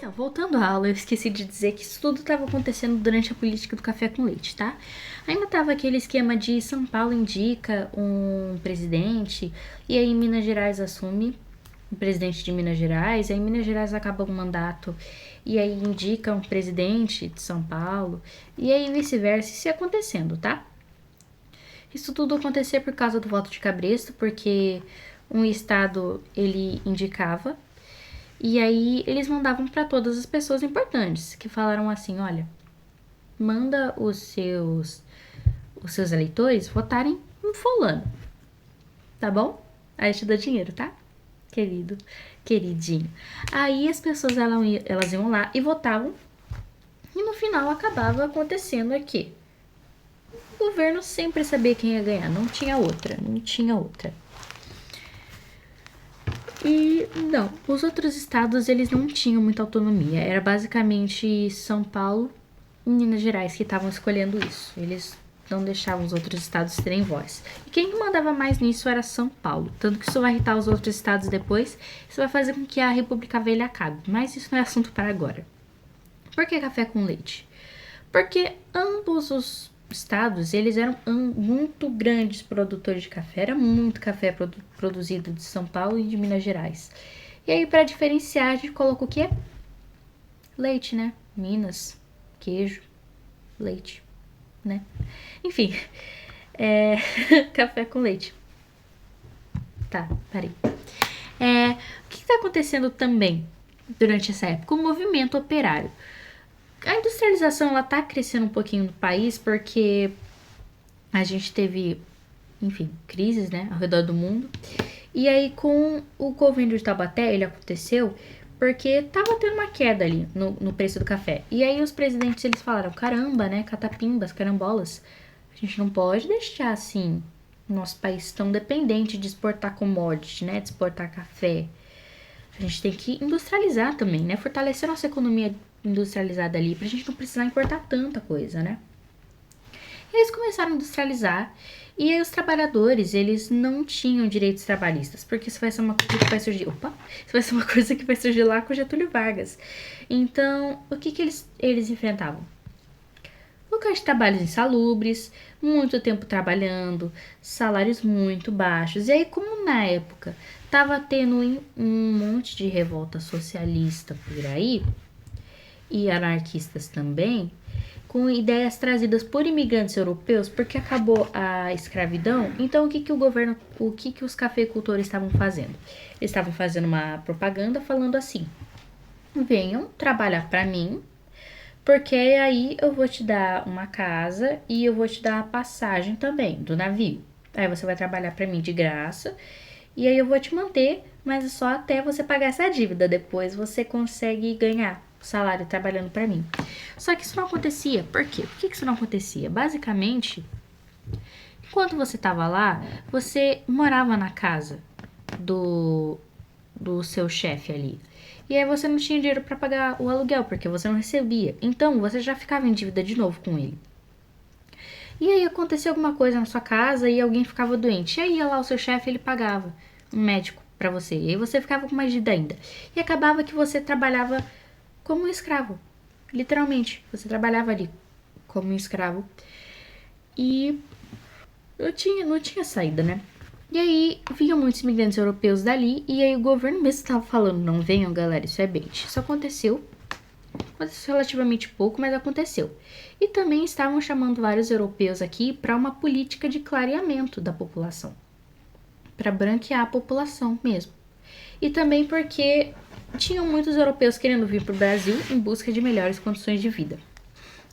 Então, voltando à aula, eu esqueci de dizer que isso tudo estava acontecendo durante a política do café com leite, tá? Ainda tava aquele esquema de São Paulo indica um presidente, e aí Minas Gerais assume o presidente de Minas Gerais, e aí Minas Gerais acaba o mandato, e aí indica um presidente de São Paulo, e aí vice-versa, isso ia acontecendo, tá? Isso tudo acontecia por causa do voto de cabresto, porque um estado ele indicava, e aí eles mandavam para todas as pessoas importantes, que falaram assim, olha, manda os seus eleitores votarem em fulano, tá bom? Aí te dá dinheiro, tá? Querido, queridinho. Aí as pessoas elas iam lá e votavam, e no final acabava acontecendo aqui. O governo sempre sabia quem ia ganhar, não tinha outra. E não, os outros estados eles não tinham muita autonomia. Era basicamente São Paulo e Minas Gerais que estavam escolhendo isso. Eles não deixavam os outros estados terem voz. E quem mandava mais nisso era São Paulo. Tanto que isso vai irritar os outros estados depois. Isso vai fazer com que a República Velha acabe. Mas isso não é assunto para agora. Por que café com leite? Porque ambos os estados, eles eram muito grandes produtores de café. Era muito café produzido de São Paulo e de Minas Gerais. E aí, para diferenciar, a gente colocou o quê? Leite, né? Minas, queijo, leite, né? Enfim, café com leite. Tá, parei. O que tá acontecendo também durante essa época? O movimento operário. A industrialização, ela tá crescendo um pouquinho no país porque a gente teve, enfim, crises, né, ao redor do mundo. E aí, com o governo de Taubaté, ele aconteceu porque tava tendo uma queda ali no preço do café. E aí, os presidentes, eles falaram, caramba, né, catapimbas, carambolas, a gente não pode deixar, assim, nosso país tão dependente de exportar commodity, né, de exportar café. A gente tem que industrializar também, né, fortalecer nossa economia industrializada ali, pra gente não precisar importar tanta coisa, né? E eles começaram a industrializar e aí os trabalhadores, eles não tinham direitos trabalhistas, porque isso vai ser uma coisa que vai surgir, isso vai ser uma coisa que vai surgir lá com Getúlio Vargas. Então, o que eles enfrentavam? Locais de trabalhos insalubres, muito tempo trabalhando, salários muito baixos. E aí, como na época tava tendo um monte de revolta socialista por aí, e anarquistas também, com ideias trazidas por imigrantes europeus, porque acabou a escravidão. Então, o que os cafeicultores estavam fazendo? Eles estavam fazendo uma propaganda falando assim: venham trabalhar para mim, porque aí eu vou te dar uma casa e eu vou te dar a passagem também do navio. Aí você vai trabalhar para mim de graça e aí eu vou te manter, mas é só até você pagar essa dívida. Depois você consegue ganhar salário trabalhando para mim. Só que isso não acontecia. Por quê? Por que isso não acontecia? Basicamente, enquanto você estava lá, você morava na casa do seu chefe ali. E aí você não tinha dinheiro para pagar o aluguel, porque você não recebia. Então, você já ficava em dívida de novo com ele. E aí acontecia alguma coisa na sua casa e alguém ficava doente. E aí ia lá o seu chefe, ele pagava um médico para você. E aí você ficava com mais dívida ainda. E acabava que você trabalhava como um escravo. Literalmente, você trabalhava ali como um escravo. E não tinha saída, né? E aí vinham muitos imigrantes europeus dali. E aí o governo mesmo estava falando, não venham galera, isso é bait. Isso aconteceu relativamente pouco, mas aconteceu. E também estavam chamando vários europeus aqui para uma política de clareamento da população. Para branquear a população mesmo. E também porque tinham muitos europeus querendo vir para o Brasil em busca de melhores condições de vida.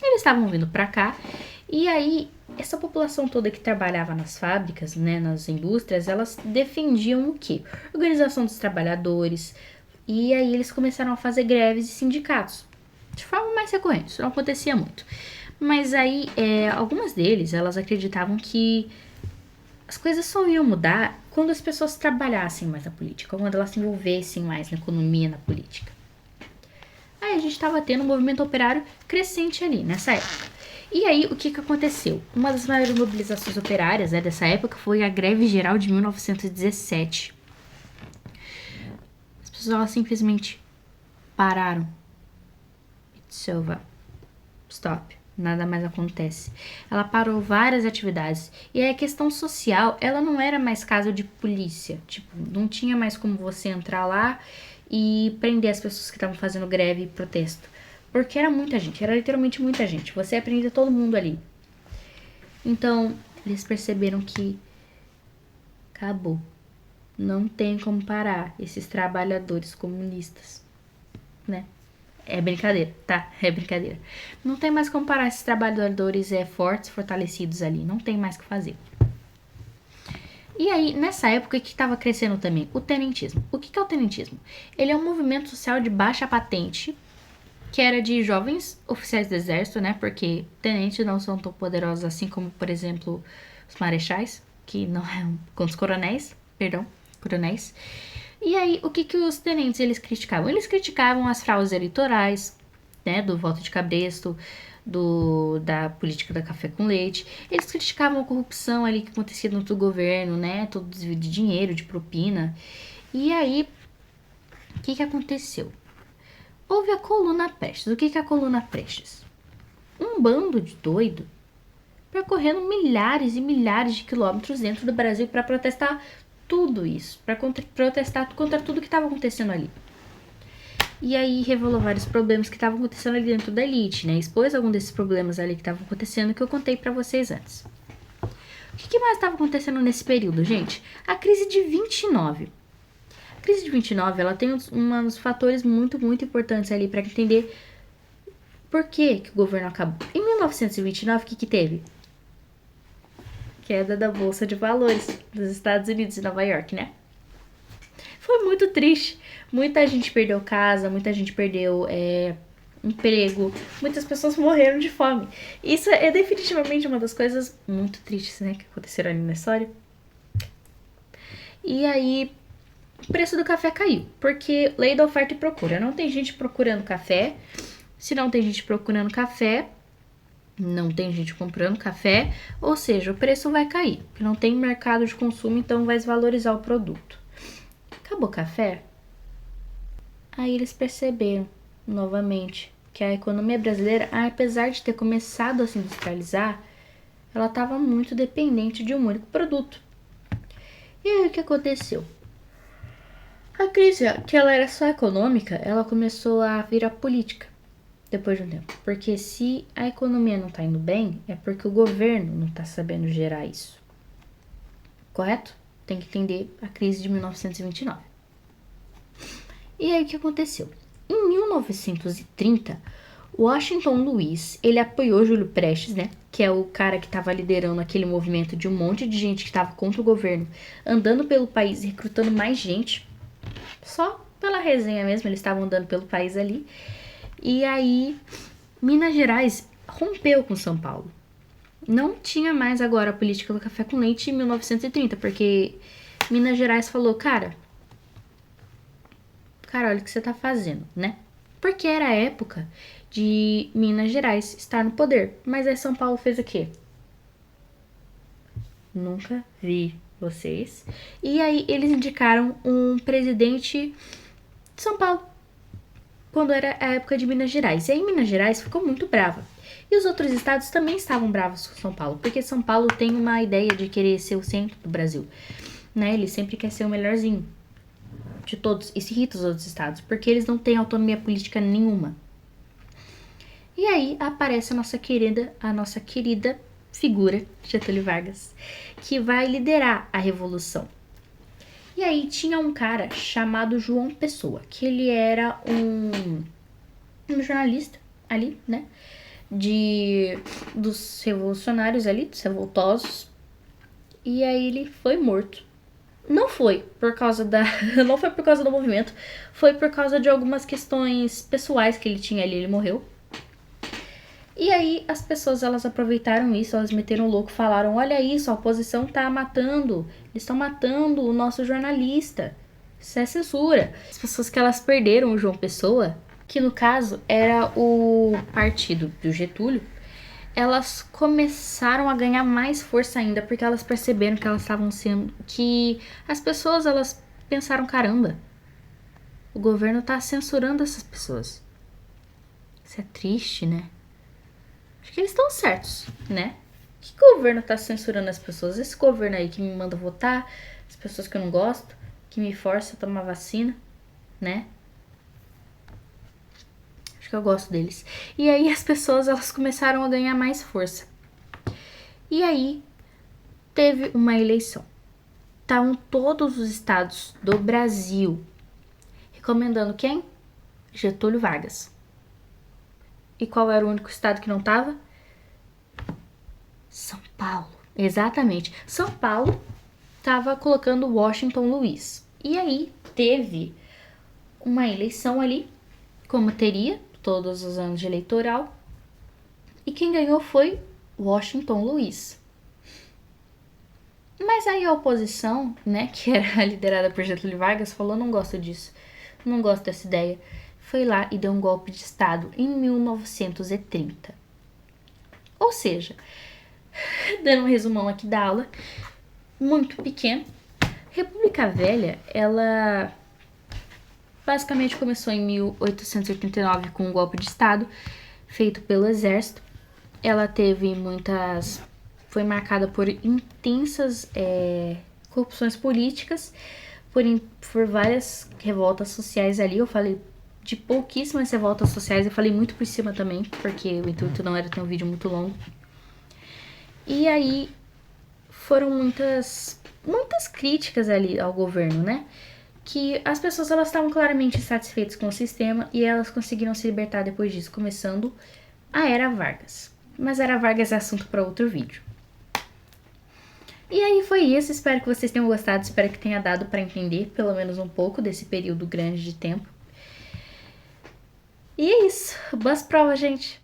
Eles estavam vindo para cá e aí essa população toda que trabalhava nas fábricas, né, nas indústrias, elas defendiam o quê? Organização dos trabalhadores. E aí eles começaram a fazer greves e sindicatos de forma mais recorrente. Isso não acontecia muito. Mas aí algumas deles, elas acreditavam que as coisas só iam mudar quando as pessoas trabalhassem mais na política, quando elas se envolvessem mais na economia, na política. Aí a gente estava tendo um movimento operário crescente ali, nessa época. E aí, o que aconteceu? Uma das maiores mobilizações operárias dessa época foi a Greve Geral de 1917. As pessoas simplesmente pararam Silva. Stop. Nada mais acontece. Ela parou várias atividades. E aí a questão social, ela não era mais caso de polícia. Tipo, não tinha mais como você entrar lá e prender as pessoas que estavam fazendo greve e protesto. Porque era muita gente, era literalmente muita gente. Você ia prender todo mundo ali. Então, eles perceberam que acabou. Não tem como parar esses trabalhadores comunistas, né? É brincadeira, tá? É brincadeira. Não tem mais como parar esses trabalhadores fortes, fortalecidos ali. Não tem mais o que fazer. E aí, nessa época, o que estava crescendo também? O tenentismo. O que é o tenentismo? Ele é um movimento social de baixa patente, que era de jovens oficiais do exército, né? Porque tenentes não são tão poderosos assim como, por exemplo, os marechais, que não é com os coronéis, perdão, coronéis. E aí, o que os tenentes eles criticavam? Eles criticavam as fraudes eleitorais, né, do voto de cabresto, da política da café com leite. Eles criticavam a corrupção ali que acontecia dentro do governo, né, todo desvio de dinheiro, de propina. E aí, o que aconteceu? Houve a Coluna Prestes. O que é a Coluna Prestes? Um bando de doido percorrendo milhares e milhares de quilômetros dentro do Brasil para protestar tudo isso, para protestar contra tudo que estava acontecendo ali. E aí revelou vários problemas que estavam acontecendo ali dentro da elite, né? Expôs algum desses problemas ali que estavam acontecendo que eu contei para vocês antes. O que mais estava acontecendo nesse período, gente? A crise de 29. A crise de 29, ela tem uns fatores muito, muito importantes ali para entender por que o governo acabou. Em 1929, o que teve? Queda da Bolsa de Valores dos Estados Unidos e Nova York, né? Foi muito triste. Muita gente perdeu casa, muita gente perdeu emprego, muitas pessoas morreram de fome. Isso é definitivamente uma das coisas muito tristes, né, que aconteceram ali na história. E aí, o preço do café caiu, porque lei da oferta e procura. Não tem gente procurando café. Se não tem gente procurando café, não tem gente comprando café, ou seja, o preço vai cair, porque não tem mercado de consumo, então vai desvalorizar o produto. Acabou o café? Aí eles perceberam, novamente, que a economia brasileira, apesar de ter começado a se industrializar, ela estava muito dependente de um único produto. E aí o que aconteceu? A crise, que ela era só econômica, ela começou a virar política. Depois de um tempo. Porque se a economia não tá indo bem, é porque o governo não tá sabendo gerar isso. Correto? Tem que entender a crise de 1929. E aí o que aconteceu? Em 1930, Washington Luiz, ele apoiou Júlio Prestes, né? Que é o cara que estava liderando aquele movimento de um monte de gente que estava contra o governo, andando pelo país, recrutando mais gente. Só pela resenha mesmo, eles estavam andando pelo país ali. E aí, Minas Gerais rompeu com São Paulo. Não tinha mais agora a política do café com leite em 1930, porque Minas Gerais falou, cara, olha o que você tá fazendo, né? Porque era a época de Minas Gerais estar no poder. Mas aí São Paulo fez o quê? Nunca vi vocês. E aí eles indicaram um presidente de São Paulo, quando era a época de Minas Gerais. E aí Minas Gerais ficou muito brava. E os outros estados também estavam bravos com São Paulo, porque São Paulo tem uma ideia de querer ser o centro do Brasil, né? Ele sempre quer ser o melhorzinho de todos, e se irrita os outros estados, porque eles não têm autonomia política nenhuma. E aí aparece a nossa querida figura, Getúlio Vargas, que vai liderar a revolução. E aí tinha um cara chamado João Pessoa, que ele era um jornalista ali, né? Dos revolucionários ali, dos revoltosos. E aí ele foi morto. Não foi por causa do movimento, foi por causa de algumas questões pessoais que ele tinha ali, ele morreu. E aí as pessoas, elas aproveitaram isso, elas meteram o louco, falaram, olha isso, a oposição tá matando, eles estão matando o nosso jornalista, isso é censura. As pessoas que elas perderam o João Pessoa, que no caso era o partido do Getúlio, elas começaram a ganhar mais força ainda, porque elas perceberam que elas estavam sendo, que as pessoas, elas pensaram, caramba, o governo tá censurando essas pessoas. Isso é triste, né? Acho que eles estão certos, né? Que governo tá censurando as pessoas? Esse governo aí que me manda votar, as pessoas que eu não gosto, que me força a tomar vacina, né? Acho que eu gosto deles. E aí as pessoas, elas começaram a ganhar mais força. E aí teve uma eleição. Estavam todos os estados do Brasil recomendando quem? Getúlio Vargas. E qual era o único estado que não tava? São Paulo. Exatamente. São Paulo tava colocando Washington Luiz. E aí teve uma eleição ali, como teria todos os anos de eleitoral. E quem ganhou foi Washington Luiz. Mas aí a oposição, né, que era liderada por Getúlio Vargas, falou: não gosto disso, não gosto dessa ideia. Foi lá e deu um golpe de Estado em 1930. Ou seja, dando um resumão aqui da aula, muito pequeno, República Velha, ela basicamente começou em 1889 com um golpe de Estado feito pelo Exército. Ela teve muitas... foi marcada por intensas corrupções políticas, por várias revoltas sociais ali. Eu falei de pouquíssimas revoltas sociais, eu falei muito por cima também, porque o intuito não era ter um vídeo muito longo. E aí foram muitas críticas ali ao governo, né? Que as pessoas, elas estavam claramente insatisfeitas com o sistema e elas conseguiram se libertar depois disso, começando a Era Vargas. Mas Era Vargas é assunto para outro vídeo. E aí foi isso, espero que vocês tenham gostado, espero que tenha dado para entender pelo menos um pouco desse período grande de tempo. E é isso, boas provas, gente!